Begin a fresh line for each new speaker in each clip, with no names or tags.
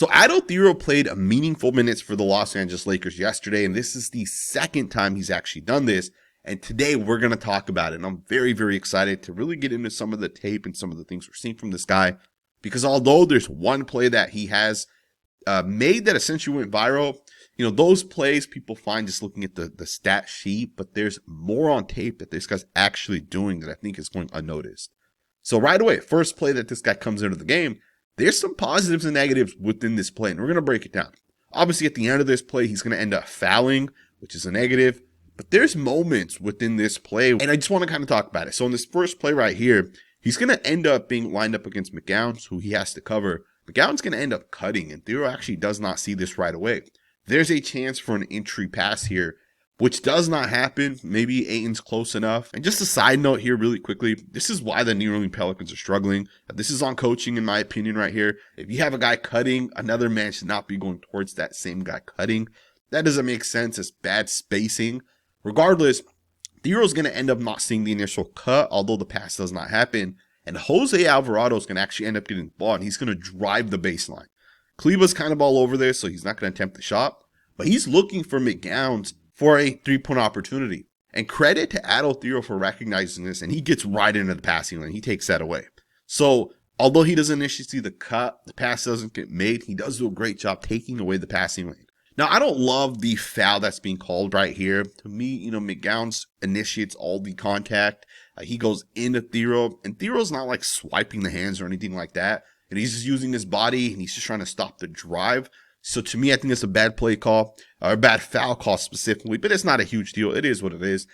So Adou Thiero played meaningful minutes for the Los Angeles Lakers yesterday, and this is the second time he's actually done this. And today we're going to talk about it. And I'm very, very excited to really get into some of the tape and some of the things we're seeing from this guy. Because although there's one play that he has made that essentially went viral, you know, those plays people find just looking at the stat sheet, but there's more on tape that this guy's actually doing that I think is going unnoticed. So right away, first play that this guy comes into the game, there's some positives and negatives within this play, and we're going to break it down. Obviously, at the end of this play, he's going to end up fouling, which is a negative, but there's moments within this play, and I just want to kind of talk about it. So in this first play right here, he's going to end up being lined up against McGowan, who he has to cover. McGowan's going to end up cutting, and Thiero actually does not see this right away. There's a chance for an entry pass here, which does not happen. Maybe Ayton's close enough. And just a side note here really quickly, this is why the New Orleans Pelicans are struggling. This is on coaching in my opinion right here. If you have a guy cutting, another man should not be going towards that same guy cutting. That doesn't make sense. It's bad spacing. Regardless, Thiero's going to end up not seeing the initial cut, although the pass does not happen. And Jose Alvarado is going to actually end up getting the ball, and he's going to drive the baseline. Kleba's kind of all over this, so he's not going to attempt the shot. But he's looking for McGowan for a three-point opportunity. And credit to Adou Thiero for recognizing this, and he gets right into the passing lane. He takes that away. So, although he doesn't initially see the cut, the pass doesn't get made, he does do a great job taking away the passing lane. Now, I don't love the foul that's being called right here. To me, you know, McGowan initiates all the contact. He goes into Thiero, and Thiero's not like swiping the hands or anything like that. And he's just using his body, and he's just trying to stop the drive. So to me, I think it's a bad play call, or a bad foul call specifically, but it's not a huge deal. It is what it is.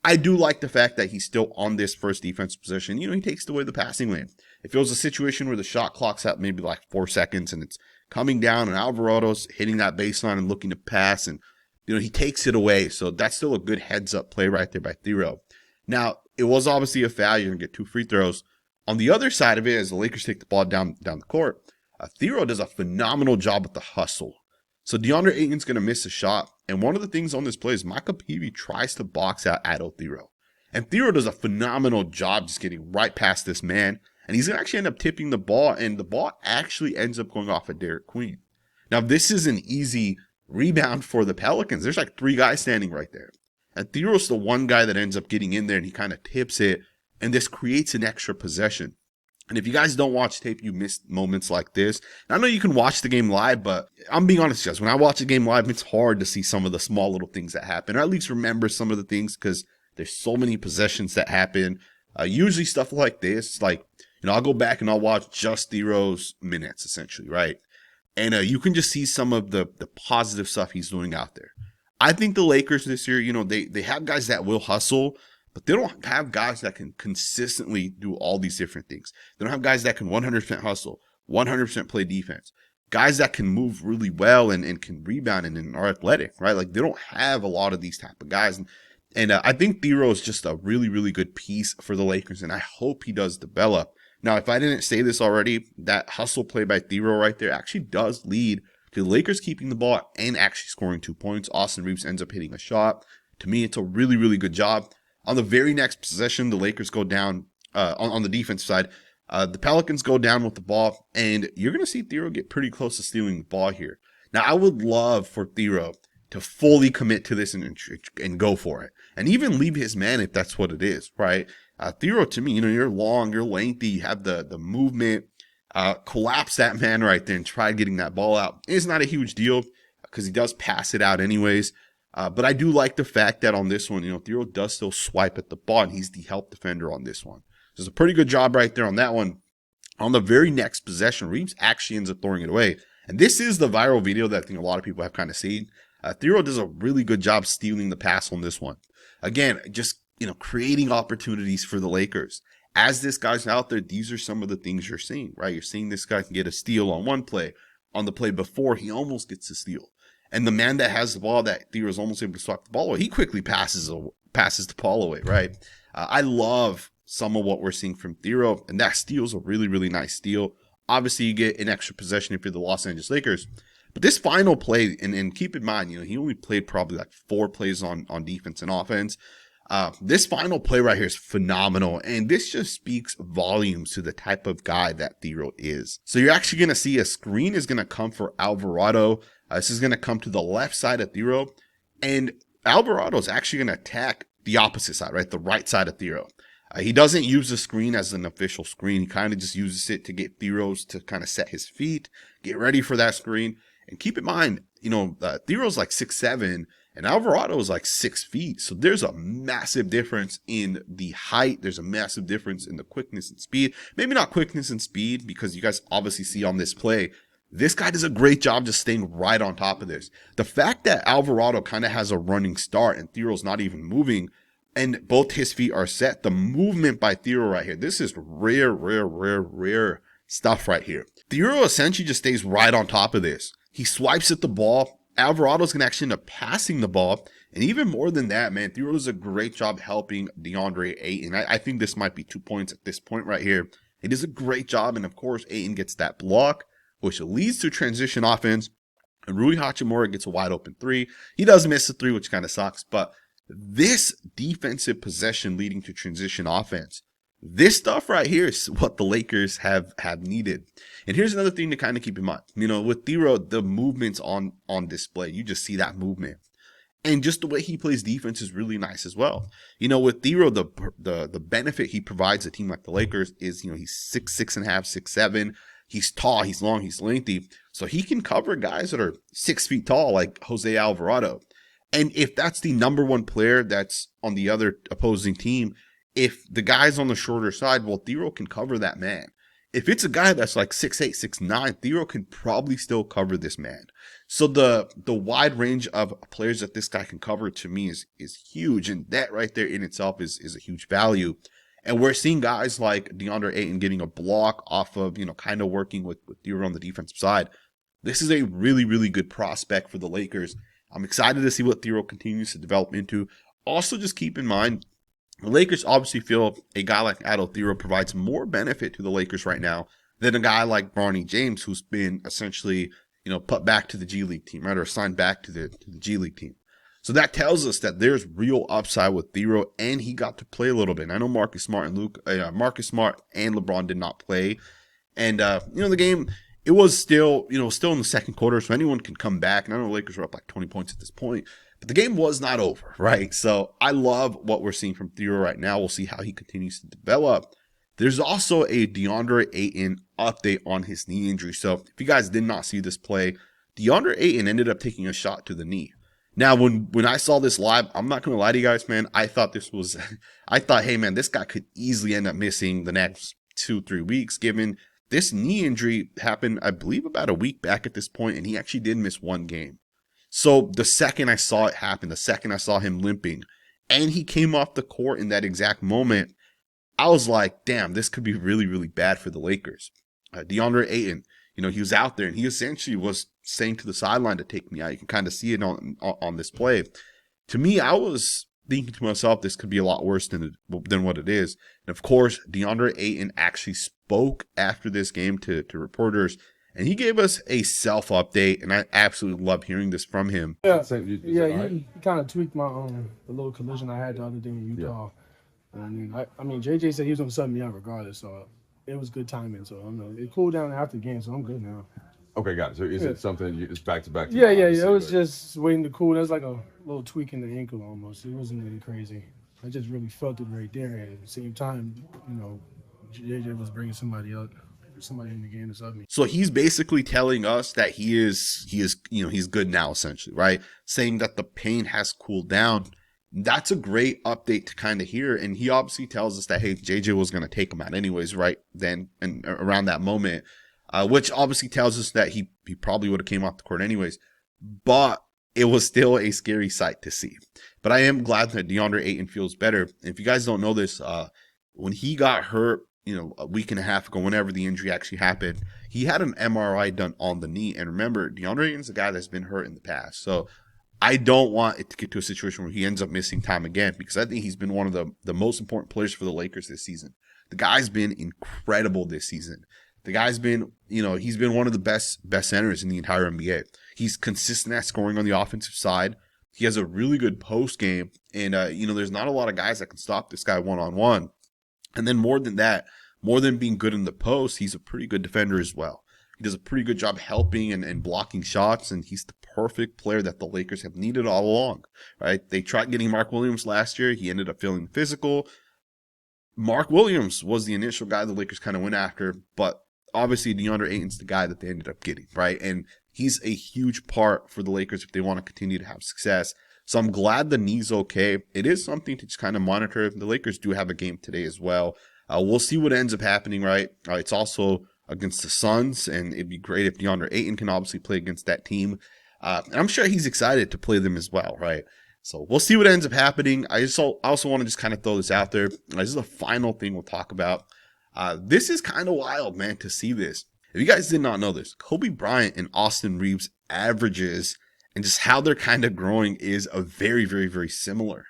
I do like the fact that he's still on this first defense position. You know, he takes away the passing lane. If it was a situation where the shot clock's at maybe like 4 seconds and it's coming down and Alvarado's hitting that baseline and looking to pass, and, you know, he takes it away. So that's still a good heads up play right there by Thiero. Now, it was obviously a foul. You're going to get 2 free throws. On the other side of it, as the Lakers take the ball down the court, Thiero does a phenomenal job with the hustle. So DeAndre Ayton's going to miss a shot. And one of the things on this play is Micah Peavy tries to box out Adou Thiero. And Thiero does a phenomenal job just getting right past this man. And he's going to actually end up tipping the ball. And the ball actually ends up going off of Derek Queen. Now, this is an easy rebound for the Pelicans. There's like 3 guys standing right there. And Thiero's the one guy that ends up getting in there, and he kind of tips it. And this creates an extra possession. And if you guys don't watch tape, you miss moments like this. And I know you can watch the game live, but I'm being honest, guys. When I watch a game live, it's hard to see some of the small little things that happen, or at least remember some of the things, because there's so many possessions that happen. Usually stuff like this, like, you know, I'll go back and I'll watch just Thiero's minutes, essentially, right? And you can just see some of the positive stuff he's doing out there. I think the Lakers this year, you know, they have guys that will hustle, but they don't have guys that can consistently do all these different things. They don't have guys that can 100% hustle, 100% play defense, guys that can move really well and can rebound and are athletic, right? Like, they don't have a lot of these type of guys. And I think Thiero is just a really, really good piece for the Lakers, and I hope he does develop. Now, if I didn't say this already, that hustle play by Thiero right there actually does lead to the Lakers keeping the ball and actually scoring 2 points. Austin Reaves ends up hitting a shot. To me, it's a really, really good job. On the very next possession, the Lakers go down on the defense side. The Pelicans go down with the ball, and you're going to see Thiero get pretty close to stealing the ball here. Now, I would love for Thiero to fully commit to this and go for it, and even leave his man if that's what it is, right? Thiero, to me, you know, you're long, you're lengthy, you have the movement, collapse that man right there and try getting that ball out. It's not a huge deal because he does pass it out anyways. But I do like the fact that on this one, you know, Thiero does still swipe at the ball, and he's the help defender on this one. So it's a pretty good job right there on that one. On the very next possession, Reaves actually ends up throwing it away. And this is the viral video that I think a lot of people have kind of seen. Thiero does a really good job stealing the pass on this one. Again, just, you know, creating opportunities for the Lakers. As this guy's out there, these are some of the things you're seeing, right? You're seeing this guy can get a steal on one play. On the play before, he almost gets a steal. And the man that has the ball that Thiero is almost able to swat the ball away, he quickly passes the ball away, right? I love some of what we're seeing from Thiero, and that steal's a really, really nice steal. Obviously, you get an extra possession if you're the Los Angeles Lakers. But this final play, and keep in mind, you know, he only played probably like 4 plays on defense and offense. This final play right here is phenomenal, and this just speaks volumes to the type of guy that Thiero is. So you're actually going to see a screen is going to come for Alvarado. This is going to come to the left side of Thiero, and Alvarado is actually going to attack the opposite side, right? The right side of Thiero. He doesn't use the screen as an official screen. He kind of just uses it to get Thiero's to kind of set his feet, get ready for that screen. And keep in mind, Thiero's like 6'7", and Alvarado is like 6 feet. So there's a massive difference in the height. There's a massive difference in the quickness and speed. Maybe not quickness and speed, because you guys obviously see on this play, this guy does a great job just staying right on top of this. The fact that Alvarado kind of has a running start and Thiero's not even moving, and both his feet are set, the movement by Thiero right here, this is rare stuff right here. Thiero essentially just stays right on top of this. He swipes at the ball. Alvarado's going to actually end up passing the ball. And even more than that, man, Thiero does a great job helping DeAndre Ayton. I think this might be 2 points at this point right here. He does a great job. And of course, Ayton gets that block, which leads to transition offense. And Rui Hachimura gets a wide open 3. He does miss the 3, which kind of sucks. But this defensive possession leading to transition offense, this stuff right here is what the Lakers have needed. And here's another thing to kind of keep in mind. With Thiero, the movements on display, you just see that movement. And just the way he plays defense is really nice as well. With Thiero, the benefit he provides a team like the Lakers is, he's 6'6.5", 6'7". He's tall, he's long, he's lengthy. So he can cover guys that are 6 feet tall, like Jose Alvarado. And if that's the number one player that's on the other opposing team, if the guy's on the shorter side, well, Thiero can cover that man. If it's a guy that's like 6'8", 6'9", Thiero can probably still cover this man. So the wide range of players that this guy can cover, to me, is huge. And that right there in itself is a huge value. And we're seeing guys like DeAndre Ayton getting a block off of, kind of working with Thiero on the defensive side. This is a really, really good prospect for the Lakers. I'm excited to see what Thiero continues to develop into. Also, just keep in mind, the Lakers obviously feel a guy like Adou Thiero provides more benefit to the Lakers right now than a guy like Bronny James, who's been essentially, put back to the G League team, right, or signed back to the G League team. So that tells us that there's real upside with Thiero, and he got to play a little bit. And I know Marcus Smart and LeBron did not play, and the game, it was still in the second quarter, so anyone can come back. And I know the Lakers were up like 20 points at this point, but the game was not over, right? So I love what we're seeing from Thiero right now. We'll see how he continues to develop. There's also a DeAndre Ayton update on his knee injury. So if you guys did not see this play, DeAndre Ayton ended up taking a shot to the knee. Now, when I saw this live, I'm not going to lie to you guys, man. I thought, hey, man, this guy could easily end up missing the next 2-3 weeks, given this knee injury happened, I believe, about a week back at this point, and he actually did miss one game. So the second I saw it happen, the second I saw him limping, and he came off the court in that exact moment, I was like, damn, this could be really, really bad for the Lakers. DeAndre Ayton, he was out there, and he essentially was saying to the sideline to take me out. You can kind of see it on this play. To me, I was thinking to myself, this could be a lot worse than what it is. And of course, DeAndre Ayton actually spoke after this game to reporters, and he gave us a self update, and I absolutely love hearing this from him.
Yeah, he kind of tweaked my the little collision I had the other day in Utah. Yeah. I mean, JJ said he was going to sub me out regardless, so it was good timing. So it cooled down after the game, so I'm good now.
Okay, got it. So is it something it's back to back?
Yeah. It was just waiting to cool. It was like a little tweak in the ankle almost. It wasn't really crazy. I just really felt it right there. And at the same time, JJ was bringing somebody in the game to sub me.
So he's basically telling us that he is he's good now, essentially, right? Saying that the pain has cooled down. That's a great update to kind of hear. And he obviously tells us that, hey, JJ was going to take him out anyways, right then and around that moment. Which obviously tells us that he probably would have came off the court anyways. But it was still a scary sight to see. But I am glad that DeAndre Ayton feels better. And if you guys don't know this, when he got hurt, a week and a half ago, whenever the injury actually happened, he had an MRI done on the knee. And remember, DeAndre Ayton's a guy that's been hurt in the past. So I don't want it to get to a situation where he ends up missing time again, because I think he's been one of the most important players for the Lakers this season. The guy's been incredible this season. The guy's been, he's been one of the best centers in the entire NBA. He's consistent at scoring on the offensive side. He has a really good post game, and there's not a lot of guys that can stop this guy one-on-one. And then more than that, more than being good in the post, he's a pretty good defender as well. He does a pretty good job helping and blocking shots, and he's the perfect player that the Lakers have needed all along, right? They tried getting Mark Williams last year. He ended up feeling physical. Mark Williams was the initial guy the Lakers kind of went after, but obviously DeAndre Ayton's the guy that they ended up getting, right? And he's a huge part for the Lakers if they want to continue to have success. So I'm glad the knee's okay. It is something to just kind of monitor. The Lakers do have a game today as well. We'll see what ends up happening, right? It's also against the Suns, and it'd be great if DeAndre Ayton can obviously play against that team. And I'm sure he's excited to play them as well, right? So we'll see what ends up happening. I also want to just kind of throw this out there. This is the final thing we'll talk about. This is kind of wild, man, to see this. If you guys did not know this, Kobe Bryant and Austin Reaves averages and just how they're kind of growing is a very, very, very similar.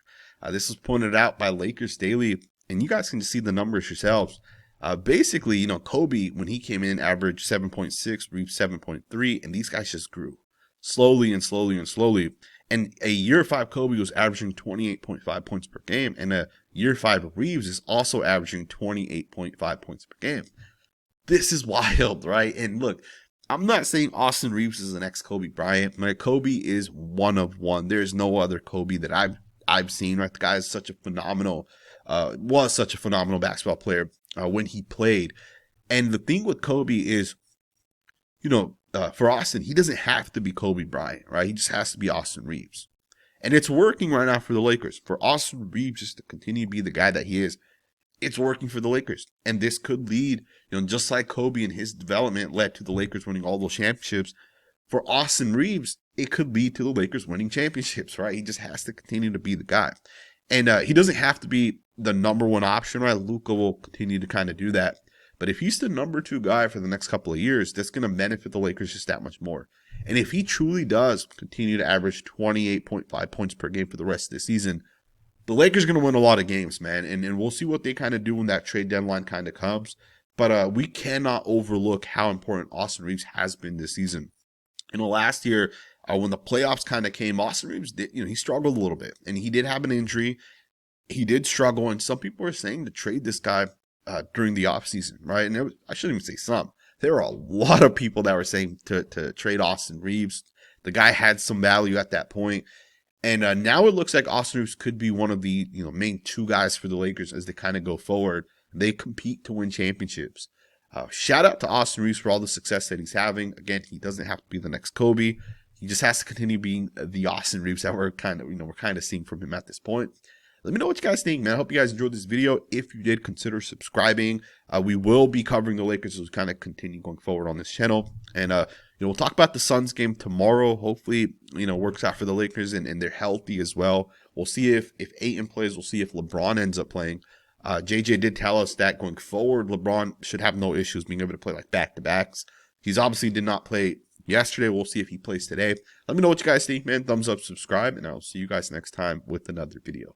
This was pointed out by Lakers Daily, and you guys can just see the numbers yourselves. Basically, Kobe, when he came in, averaged 7.6, Reaves 7.3, and these guys just grew slowly and slowly and slowly. And a year 5 Kobe was averaging 28.5 points per game, and a year 5 Reaves is also averaging 28.5 points per game. This is wild, right? And look, I'm not saying Austin Reaves is the next Kobe Bryant. Kobe is one of one. There's no other Kobe that I've seen, right? The guy is such a phenomenal, was such a phenomenal basketball player when he played. And the thing with Kobe is, for Austin, he doesn't have to be Kobe Bryant, right? He just has to be Austin Reaves. And it's working right now for the Lakers. For Austin Reaves just to continue to be the guy that he is, it's working for the Lakers. And this could lead, just like Kobe and his development led to the Lakers winning all those championships, for Austin Reaves, it could lead to the Lakers winning championships, right? He just has to continue to be the guy. And he doesn't have to be the number one option, right? Luka will continue to kind of do that. But if he's the number 2 guy for the next couple of years, that's going to benefit the Lakers just that much more. And if he truly does continue to average 28.5 points per game for the rest of the season, the Lakers are going to win a lot of games, man. And we'll see what they kind of do when that trade deadline kind of comes. But we cannot overlook how important Austin Reaves has been this season. Last year, when the playoffs kind of came, Austin Reaves did, he struggled a little bit. And he did have an injury. He did struggle. And some people were saying to trade this guy during the offseason, right? And I shouldn't even say some. There were a lot of people that were saying to trade Austin Reaves. The guy had some value at that point. And now it looks like Austin Reaves could be one of the main 2 guys for the Lakers as they kind of go forward. They compete to win championships. Shout out to Austin Reaves for all the success that he's having. Again, he doesn't have to be the next Kobe. He just has to continue being the Austin Reaves that we're kind of seeing from him at this point. Let me know what you guys think, man. I hope you guys enjoyed this video. If you did, consider subscribing. We will be covering the Lakers as we kind of continue going forward on this channel. And, we'll talk about the Suns game tomorrow. Hopefully, works out for the Lakers and they're healthy as well. We'll see if Ayton plays. We'll see if LeBron ends up playing. JJ did tell us that going forward, LeBron should have no issues being able to play like back-to-backs. He's obviously did not play yesterday. We'll see if he plays today. Let me know what you guys think, man. Thumbs up, subscribe, and I'll see you guys next time with another video.